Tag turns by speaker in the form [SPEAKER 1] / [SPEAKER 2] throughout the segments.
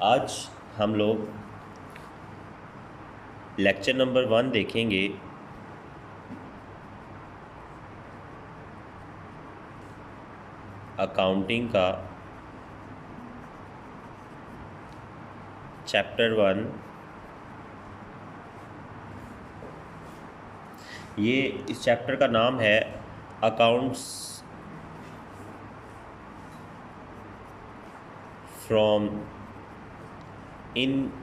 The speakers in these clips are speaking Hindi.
[SPEAKER 1] आज हम लोग लेक्चर नंबर 1 देखेंगे। अकाउंटिंग का चैप्टर 1। ये इस चैप्टर का नाम है अकाउंट्स फ्रॉम इनकम्प्लीट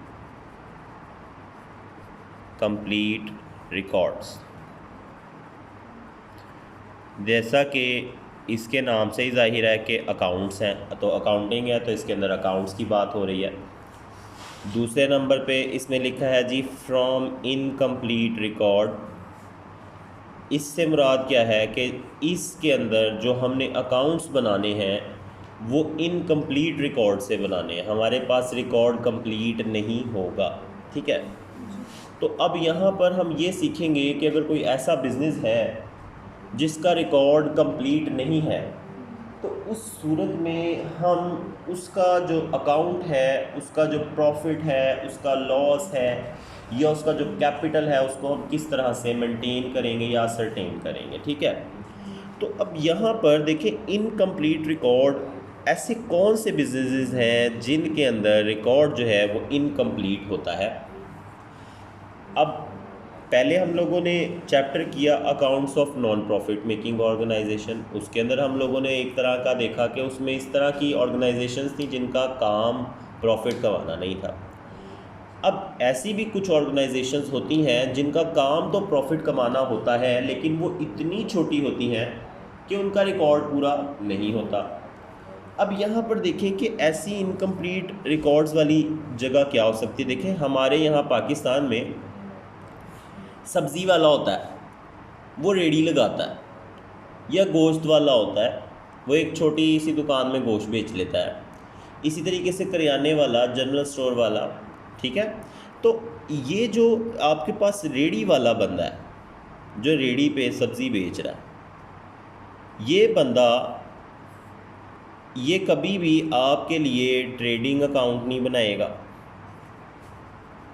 [SPEAKER 1] रिकॉर्ड्स। जैसा कि इसके नाम से ही जाहिर है कि अकाउंट्स हैं, तो अकाउंटिंग है तो इसके अंदर अकाउंट्स की बात हो रही है। दूसरे नंबर पे इसमें लिखा है जी फ्रॉम इनकम्प्लीट रिकॉर्ड। इससे मुराद क्या है कि इसके अंदर जो हमने अकाउंट्स बनाने हैं वो इनकम्प्लीट रिकॉर्ड से बनाने हैं, हमारे पास रिकॉर्ड कंप्लीट नहीं होगा। ठीक है, तो अब यहाँ पर हम ये सीखेंगे कि अगर कोई ऐसा बिज़नेस है जिसका रिकॉर्ड कंप्लीट नहीं है तो उस सूरत में हम उसका जो अकाउंट है, उसका जो प्रॉफिट है, उसका लॉस है या उसका जो कैपिटल है उसको हम किस तरह से मेंटेन करेंगे या असरटेन करेंगे। ठीक है, तो अब यहाँ पर देखें इनकम्प्लीट रिकॉर्ड, ऐसे कौन से बिजनेसेस हैं जिनके अंदर रिकॉर्ड जो है वो इनकम्प्लीट होता है। अब पहले हम लोगों ने चैप्टर किया accounts of non profit making organisation. उसके अंदर हम लोगों ने एक तरह का देखा कि उसमें इस तरह की ऑर्गेनाइजेशंस थी जिनका काम प्रॉफिट कमाना नहीं था। अब ऐसी भी कुछ ऑर्गेनाइजेशंस होती हैं जिनका काम तो प्रॉफिट कमाना होता है लेकिन वो इतनी छोटी होती हैं कि उनका रिकॉर्ड पूरा नहीं होता। अब यहाँ पर देखें कि ऐसी इनकम्प्लीट रिकॉर्ड्स वाली जगह क्या हो सकती है। देखें हमारे यहाँ पाकिस्तान में सब्ज़ी वाला होता है, वो रेडी लगाता है, या गोश्त वाला होता है, वो एक छोटी सी दुकान में गोश्त बेच लेता है। इसी तरीके से करियाने वाला, जनरल स्टोर वाला। ठीक है, तो ये जो आपके पास रेडी वाला बंदा है जो रेडी पे सब्ज़ी बेच रहा है, ये बंदा ये कभी भी आपके लिए ट्रेडिंग अकाउंट नहीं बनाएगा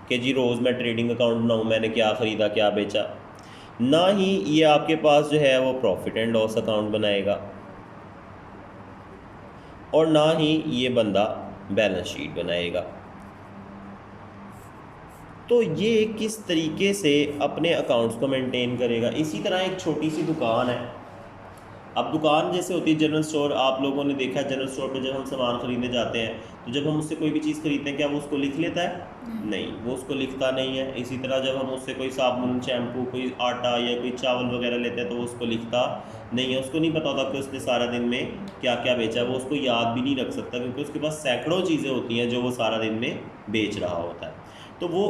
[SPEAKER 1] कि जी रोज़ मैं ट्रेडिंग अकाउंट बनाऊँ, मैंने क्या ख़रीदा क्या बेचा। ना ही ये आपके पास जो है वो प्रॉफिट एंड लॉस अकाउंट बनाएगा, और ना ही ये बंदा बैलेंस शीट बनाएगा। तो ये किस तरीके से अपने अकाउंट्स को मेंटेन करेगा। इसी तरह एक छोटी सी दुकान है। अब दुकान जैसे होती है जनरल स्टोर, आप लोगों ने देखा है जनरल स्टोर पे जब हम सामान ख़रीदने जाते हैं तो जब हम उससे कोई भी चीज़ ख़रीदते हैं क्या वो उसको लिख लेता है? नहीं, वो उसको लिखता नहीं है। इसी तरह जब हम उससे कोई साबुन, शैम्पू, कोई आटा या कोई चावल वगैरह लेते हैं तो वो उसको लिखता नहीं है। उसको नहीं पता होता कि उसने सारा दिन में क्या क्या बेचा, वो उसको याद भी नहीं रख सकता क्योंकि उसके पास सैकड़ों चीज़ें होती हैं जो वो सारा दिन में बेच रहा होता है। तो वो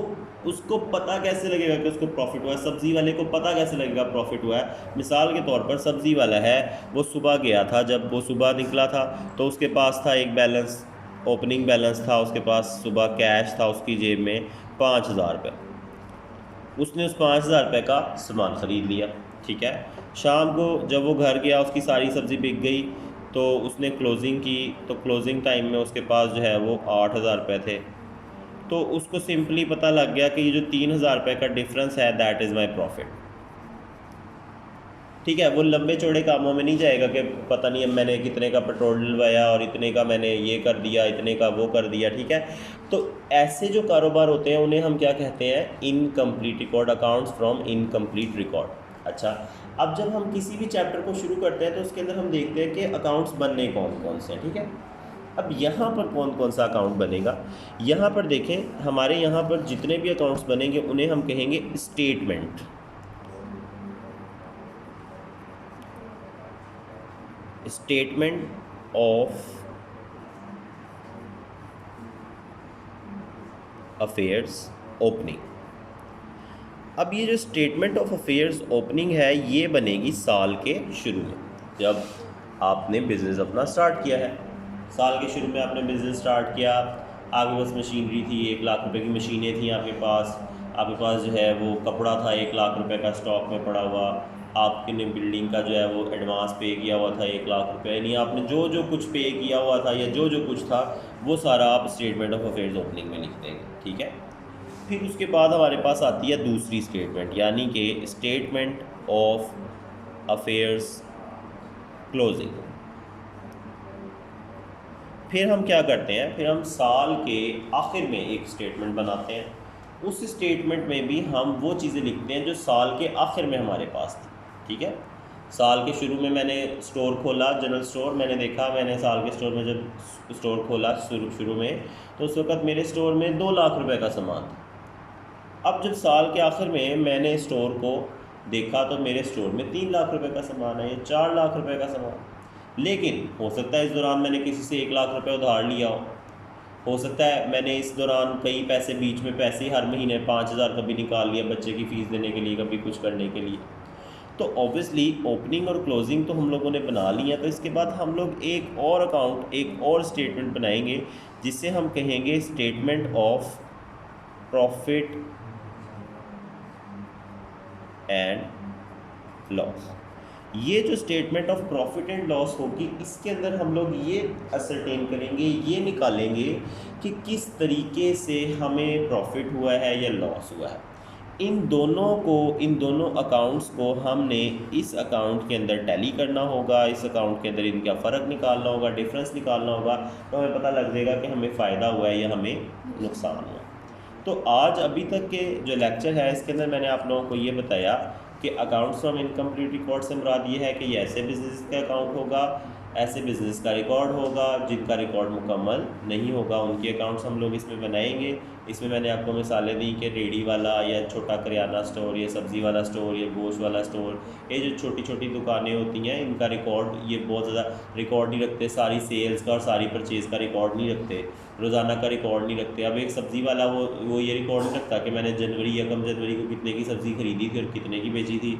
[SPEAKER 1] उसको पता कैसे लगेगा कि उसको प्रॉफिट हुआ है? सब्ज़ी वाले को पता कैसे लगेगा प्रॉफिट हुआ है? मिसाल के तौर पर सब्ज़ी वाला है, वो सुबह गया था, जब वो सुबह निकला था तो उसके पास था एक बैलेंस, ओपनिंग बैलेंस था उसके पास, सुबह कैश था उसकी जेब में 5,000 रुपये। उसने उस 5,000 रुपये का सामान ख़रीद लिया। ठीक है, शाम को जब वो घर गया उसकी सारी सब्ज़ी बिक गई तो उसने क्लोजिंग की, तो क्लोजिंग टाइम में उसके पास जो है वो 8,000 रुपये थे। तो उसको सिंपली पता लग गया कि ये जो 3,000 रुपये का डिफरेंस है दैट इज़ माई प्रॉफिट। ठीक है, वो लंबे चौड़े कामों में नहीं जाएगा कि पता नहीं अब मैंने कितने का पेट्रोल डलवाया और इतने का मैंने ये कर दिया, इतने का वो कर दिया। ठीक है, तो ऐसे जो कारोबार होते हैं उन्हें हम क्या कहते हैं? Incomplete record, accounts from incomplete record. अच्छा, अब जब हम किसी भी चैप्टर को शुरू करते हैं तो उसके अंदर हम देखते हैं कि अकाउंट्स बनने कौन कौन से हैं। ठीक है, अब यहाँ पर कौन कौन सा अकाउंट बनेगा, यहाँ पर देखें हमारे यहाँ पर जितने भी अकाउंट्स बनेंगे उन्हें हम कहेंगे statement. Statement of affairs opening. अब ये जो स्टेटमेंट ऑफ अफेयर्स ओपनिंग है ये बनेगी साल के शुरू में, जब आपने बिज़नेस अपना स्टार्ट किया है। साल के शुरू में आपने बिज़नेस स्टार्ट किया, आपके पास मशीनरी थी, 1,00,000 रुपये की मशीनें थी आपके पास जो है वो कपड़ा था 1,00,000 रुपये का स्टॉक में पड़ा हुआ, आपने बिल्डिंग का जो है वो एडवांस पे किया हुआ था 1 लाख रुपये, यानी आपने जो जो कुछ पे किया हुआ था या जो जो कुछ था वो सारा आप स्टेटमेंट ऑफ अफेयर्स ओपनिंग में लिख देंगे, ठीक है। फिर उसके बाद हमारे पास आती है दूसरी स्टेटमेंट, यानी कि स्टेटमेंट ऑफ अफेयर्स क्लोजिंग। फिर हम क्या करते हैं, फिर हम साल के आखिर में एक स्टेटमेंट बनाते हैं। उस स्टेटमेंट में भी हम वो चीज़ें लिखते हैं जो साल के आखिर में हमारे पास थी, ठीक है। साल के शुरू में मैंने स्टोर खोला, जनरल स्टोर, मैंने देखा, मैंने साल के स्टोर में जब स्टोर खोला शुरू में, तो उस वक़्त मेरे स्टोर में 2 लाख रुपए का सामान था। अब जब साल के आखिर में मैंने स्टोर को देखा तो मेरे स्टोर में 3 लाख रुपए का सामान है या 4 लाख रुपए का सामान। लेकिन हो सकता है इस दौरान मैंने किसी से 1 लाख रुपए उधार लिया हो सकता है मैंने इस दौरान कई पैसे बीच में पैसे हर महीने 5,000 कभी निकाल लिया बच्चे की फ़ीस देने के लिए, कभी कुछ करने के लिए। तो ऑब्वियसली ओपनिंग और क्लोजिंग तो हम लोगों ने बना ली है, तो इसके बाद हम लोग एक और अकाउंट, एक और स्टेटमेंट बनाएंगे जिससे हम कहेंगे statement of profit and loss. ये जो statement of profit and loss होगी, इसके अंदर हम लोग ये असरटेन करेंगे, ये निकालेंगे कि किस तरीके से हमें प्रॉफिट हुआ है या लॉस हुआ है। इन दोनों अकाउंट्स को हमने इस अकाउंट के अंदर टैली करना होगा, इस अकाउंट के अंदर इनका फ़र्क निकालना होगा, डिफरेंस निकालना होगा, तो हमें पता लग जाएगा कि हमें फ़ायदा हुआ है या हमें नुकसान हुआ। तो आज अभी तक के जो लेक्चर है इसके अंदर मैंने आप लोगों को ये बताया कि अकाउंट्स फ्रॉम इनकम्प्लीट रिकॉर्ड से मुराद ये है कि ये ऐसे बिजनेस का अकाउंट होगा, ऐसे बिज़नेस का रिकॉर्ड होगा जिनका रिकॉर्ड मुकम्मल नहीं होगा, उनके अकाउंट्स हम लोग इसमें बनाएंगे। इसमें मैंने आपको मिसालें दी कि रेडी वाला या छोटा करियाना स्टोर या सब्ज़ी वाला स्टोर या गोश्त वाला स्टोर, ये जो छोटी छोटी दुकानें होती हैं इनका रिकॉर्ड ये बहुत ज़्यादा रिकॉर्ड नहीं रखते, सारी सेल्स का और सारी परचेज़ का रिकॉर्ड नहीं रखते, रोज़ाना का रिकॉर्ड नहीं रखते। अब एक सब्ज़ी वाला वो ये रिकॉर्ड नहीं रखता कि मैंने जनवरी या कम जनवरी को कितने की सब्ज़ी खरीदी थी और कितने की बेची थी,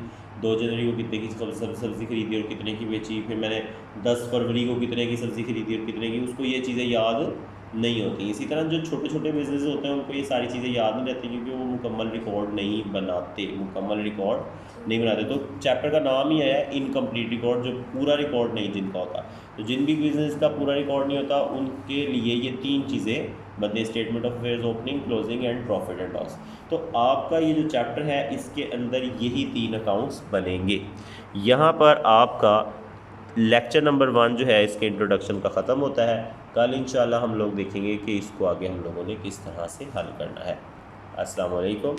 [SPEAKER 1] 2 जनवरी को कितने की सब्ज़ी खरीदी और कितने की बेची, फिर मैंने 10 फरवरी को कितने की सब्ज़ी खरीदी और कितने की, उसको ये चीज़ें याद नहीं होती। इसी तरह जो छोटे छोटे बिजनेस होते हैं उनको ये सारी चीज़ें याद नहीं रहती क्योंकि वो मुकम्मल रिकॉर्ड नहीं बनाते, तो चैप्टर का नाम ही है इनकम्प्लीट रिकॉर्ड, जो पूरा रिकॉर्ड नहीं जिनका होता। तो जिन भी बिजनेस का पूरा रिकॉर्ड नहीं होता उनके लिए ये 3 चीज़ें बनते, statement of affairs opening, closing and profit and loss. तो आपका ये जो चैप्टर है इसके अंदर यही 3 अकाउंट्स बनेंगे। यहाँ पर आपका लेक्चर नंबर 1 जो है इसके इंट्रोडक्शन का ख़त्म होता है। कल इंशाल्लाह हम लोग देखेंगे कि इसको आगे हम लोगों ने किस तरह से हल करना है। अस्सलाम वालेकुम।